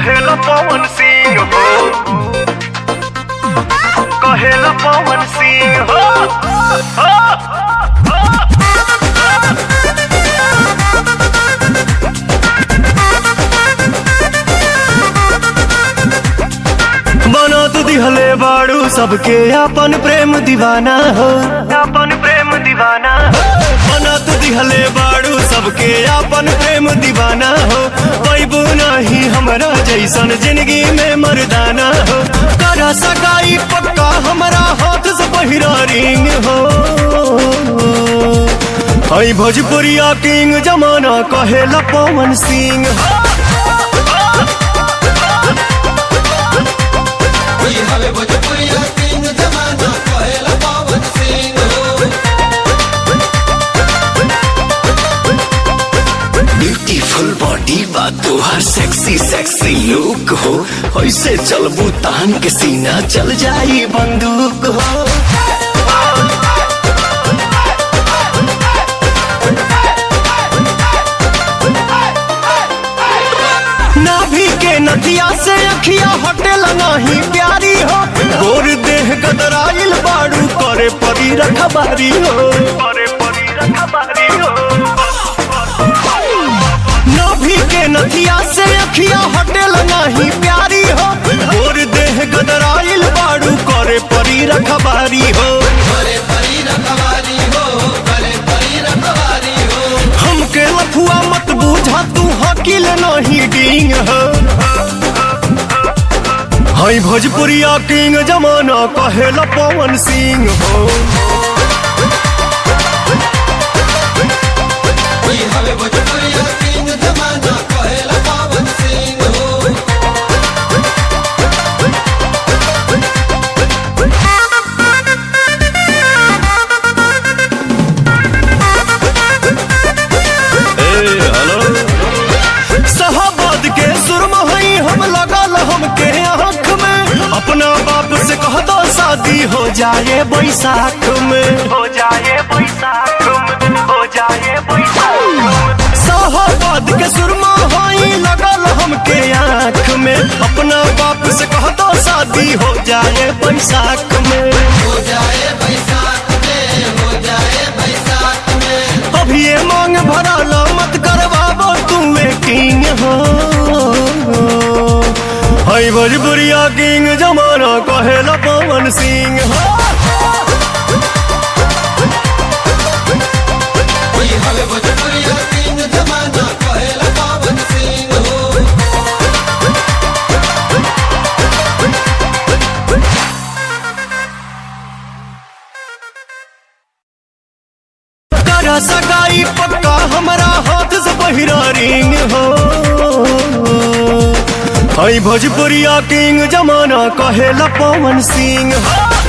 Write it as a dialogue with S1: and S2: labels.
S1: कहेला पवन सिंह हो, कहेला पवन सिंह हो, बना तू दिहले बाड़ू सबके अपन प्रेम दीवाना हो, अपन प्रेम दीवाना हो। बना तू दिहले बाड़ू सबके अपन प्रेम दीवाना हो, पैबू नहीं हमरा जैसन जिंदगी में मर्दाना हो। करा सगाई पक्का हमरा हाथ से पहिरा रिंग हो, हई भोजपुरिया किंग जमाना कहेला पवन सिंह हो।
S2: भोजपुरिया किंग जमाना कहेला पवन सिंह हो।
S3: ब्यूटीफुल बॉडी बा तोहार सेक्सी सेक्सी लुक हो, ऐसे चलबू तान के सीना चल जाई बंदूक हो।
S1: नाभि के नदिया से अखिया हटेल नहीं प्यारी हो, गोर देह गदराइल बाड़ू करे परी रखबारी हो, करे परी रखबारी हो। नाभि के नदिया से अखिया हटेल नहीं प्यारी हो, गोर देह गदराइल बाड़ू करे परी रखबारी हो,
S2: करे परी रखवारी हो, करे परी रखवारी हो।
S1: हमके लफुआ मत बूझा तू हकील नहीं डींग हो, हई भोजपुरिया किंग जमाना कहेला पवन सिंह हो।
S2: भोजपुरिया किंग जमाना कहेला पवन सिंह हो। शाहबाद के सुरमा हई हम लगल हमके आँख में, अपना बाप से कह दो शादी हो जाए बैसाख में, हो जाए बैसाख में, हो जाए बैसाख में। शाहबाद के सुरमा हई लगल हमके आँख में, अपना बाप से कह दो शादी हो जाए बैसाख में, हो जाए बैसाख में, हो जाए बैसाख में।
S1: अभी ये मांग भरल मत करवाबो तू किंग हो, हई भोजपुरिया किंग जमाना कहेला पवन सिंह हो।
S2: भोजपुरिया किंग जमाना कहेला पवन सिंह हो।
S1: करा सगाई पक्का हमरा हाथ से पहिरा रिंग हो, हई भोजपुरिया किंग जमाना कहेला पवन सिंह हो।